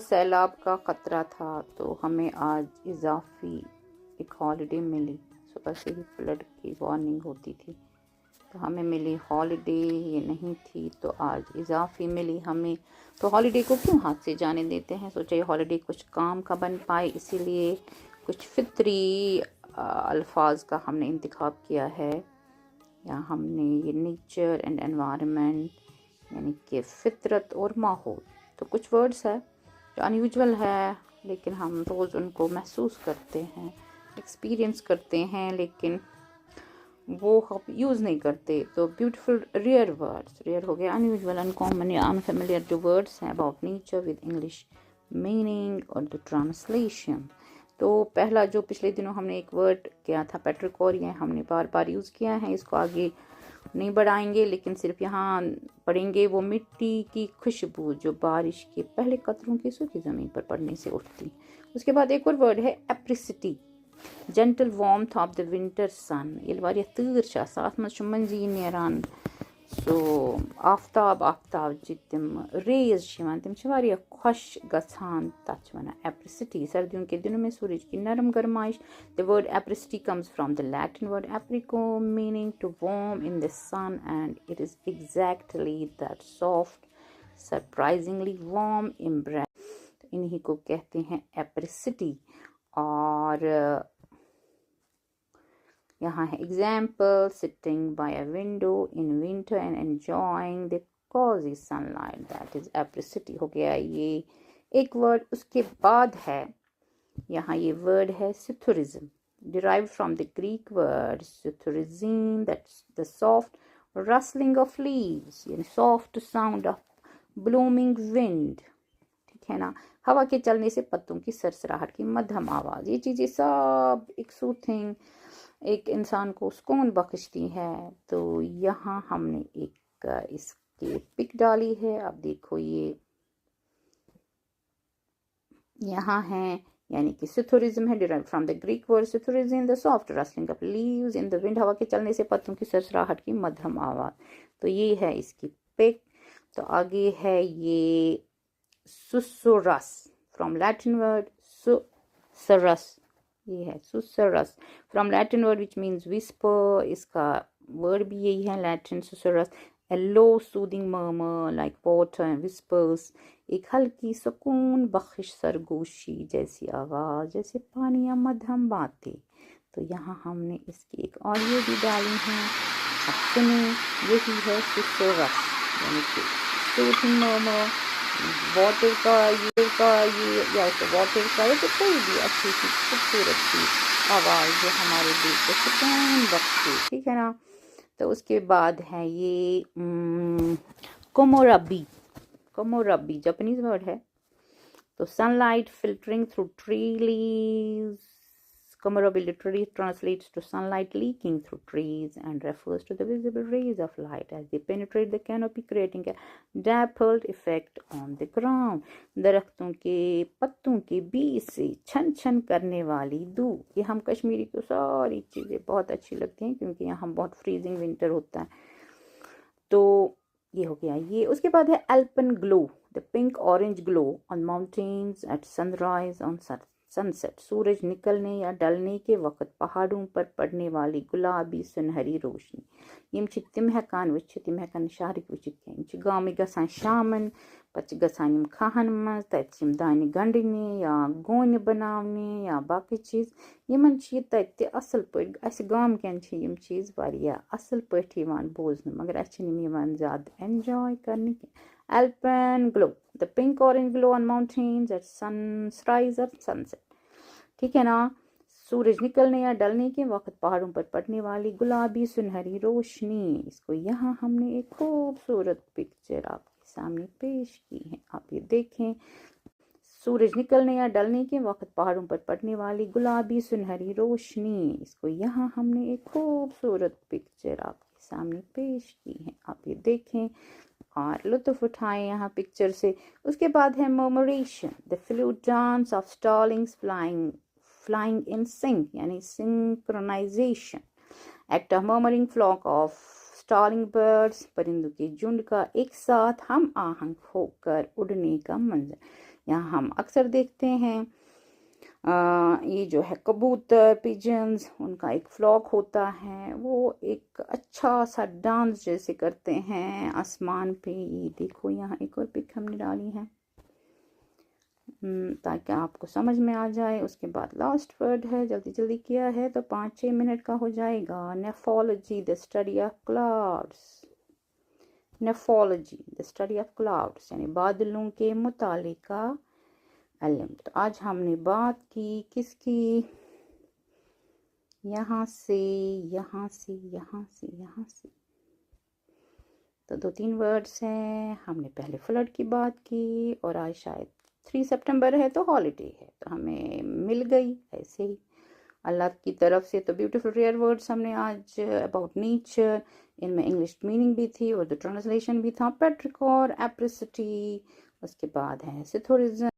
सैलाब का ख़तरा था तो हमें आज इजाफी एक हॉलिडे मिली। सुबह से ही फ्लड की वार्निंग होती थी तो हमें मिली हॉलिडे, ये नहीं थी तो आज इजाफी मिली हमें। तो हॉलिडे को क्यों हाथ से जाने देते हैं, सोचा ये हॉलिडे कुछ काम का बन पाए, इसीलिए कुछ फितरी अल्फाज का हमने इंतखाब किया है। या हमने ये नेचर एंड एनवायरनमेंट यानी कि फितरत और माहौल, तो कुछ वर्ड्स है जो अनयूजुअल है लेकिन हम रोज़ उनको महसूस करते हैं, एक्सपीरियंस करते हैं, लेकिन वो हम यूज़ नहीं करते। तो ब्यूटीफुल रेयर वर्ड्स, रेयर हो गया अनयूजुअल, अनकॉमन या अनफेमिलियर जो वर्ड्स हैं about nature with English meaning और द ट्रांसलेशन। तो पहला जो पिछले दिनों हमने एक वर्ड किया था पेट्रिकॉरिया, हमने बार बार यूज़ किया है, इसको आगे नहीं बढ़ाएंगे लेकिन सिर्फ यहाँ पढ़ेंगे। वो मिट्टी की खुशबू जो बारिश के पहले कतरों की सूखी ज़मीन पर पड़ने से उठती। उसके बाद एक और वर्ड है apricity, gentle warmth of the winter sun, ये वारिया तीर छा साथ में मंजी नेरान। सो आफ्ताब जि तम रेज तम वारिया खुश गसान, तथ वनान एप्रिसिटी। सर्दियों के दिनों में सूरज की नरम गरमाइश। The word apricity comes from the Latin word aprico meaning to warm in the sun and it is exactly that soft surprisingly warm embrace. इन्हीं को कहते हैं एप्रिसिटी। और यहाँ है example, sitting by a window in winter and enjoying the cosy sunlight, that is apricity हो गया ये एक वर्ड। उसके बाद है यहाँ ये वर्ड है सिथुरिज्म, derived from the Greek word sithurizin, that's the soft rustling of leaves, यानी soft sound of blooming wind, ठीक है ना, हवा के चलने से पत्तों की सरसराहट की मध्यम आवाज़। ये चीज़ें सब एक सूथिंग, एक इंसान को सुकून बख्शती है। तो यहाँ हमने एक इसकी पिक डाली है, आप देखो ये यहाँ है, यानी कि सिथुरिज्म है, derived from the Greek word psithurizein, the soft rustling of leaves in the wind, हवा के चलने से पत्तों की सरसराहट की मध्यम आवाज़। तो ये है इसकी पिक। तो आगे है ये susurrus, from Latin word susurrus, ये है susurrus from Latin word which means whisper, इसका वर्ड भी यही है Latin susurrus. A low soothing murmur like water and whispers, एक हल्की सुकून बख्श सरगोशी जैसी आवाज़ जैसे पानी या मध्यम बातें। तो यहाँ हमने इसकी एक ऑडियो भी डाली है, अब सुने। यही है सुसरस यानी कि सूथिंग मर्मर, वाटर का ये या तो वाटर का या तो कोई भी अच्छी सी खूबसूरत सी आवाज़ जो हमारे दिल को सुकून बख्शे, ठीक है ना। तो उसके बाद है ये कोमोरबी, कोमोरबी जापानीज वर्ड है। तो sunlight filtering through tree leaves, komorebi literally translates to sunlight leaking through trees and refers to the visible rays of light as they penetrate the canopy, creating a dappled effect on the ground. दरख्तों के पत्तों के बीच से छन छन करने वाली धूप, ये हम कश्मीरी को सारी चीज़ें बहुत अच्छी लगती हैं क्योंकि यहाँ बहुत फ्रीजिंग विंटर होता है। तो ये हो गया ये। उसके बाद है alpenglow, the pink orange glow on mountains at sunrise on sunset, सूरज निकलने या ढलने के वक्त पहाड़ों पर पड़ने वाली गुलाबी सुनहरी रोशनी। यम छ तिम हेकान वुचित, तिम हेकान शहरक वुचित कह, यम छ गाम गसान शामन, पच गसान यम खाहन मज, तत यम दानि गंडने या गोन बनावने या बाकी चीज, यमन छ तत असल पट अस गाम केन छ यम चीज वारिया असल पट यवान बोजन, मगर अस छ यवान ज्यादा एंजॉय करने। Alpine glow, the pink orange glow on mountains at sunrise or sunset, ठीक है ना। सूरज निकलने या ढलने के वक्त पहाड़ों पर पड़ने वाली गुलाबी सुनहरी रोशनी, इसको यहाँ हमने एक खूबसूरत पिक्चर आपके सामने पेश की है, आप ये देखें। सूरज निकलने या ढलने के वक्त पहाड़ों पर पड़ने वाली गुलाबी सुनहरी रोशनी, इसको यहाँ हमने एक खूबसूरत पिक्चर आपके सामने पेश की है, आप ये देखें और लुत्फ उठाएं यहाँ पिक्चर से। उसके बाद है murmuration, the flute dance of starlings flying in sync, यानी synchronisation, act of murmuring flock of starling birds, परिंदों के झुंड का एक साथ हम आहंग होकर उड़ने का मंजर। यहाँ हम अक्सर देखते हैं ये जो है कबूतर, पिजन्स, उनका एक फ्लॉक होता है, वो एक अच्छा सा डांस जैसे करते हैं आसमान पे। ये देखो यहाँ एक और पिक हमने डाली है ताकि आपको समझ में आ जाए। उसके बाद लास्ट वर्ड है, जल्दी जल्दी किया है तो 5-6 मिनट का हो जाएगा। Nephology, the study of clouds. Nephology, the study of clouds, यानी बादलों के मुताले का इल्म। तो आज हमने बात की किसकी, यहाँ से यहाँ से यहाँ से यहाँ से। तो 2-3 वर्ड्स हैं। हमने पहले फ्लड की बात की और आज शायद 3 सितंबर है तो हॉलीडे है, तो हमें मिल गई ऐसे ही अल्लाह की तरफ से। तो ब्यूटीफुल रेयर वर्ड्स हमने आज अबाउट नेचर, इनमें इंग्लिश मीनिंग भी थी, उर्दू ट्रांसलेशन भी था, पेट्रिक और एप्रिसिटी। उसके बाद है सिथोरिज्म।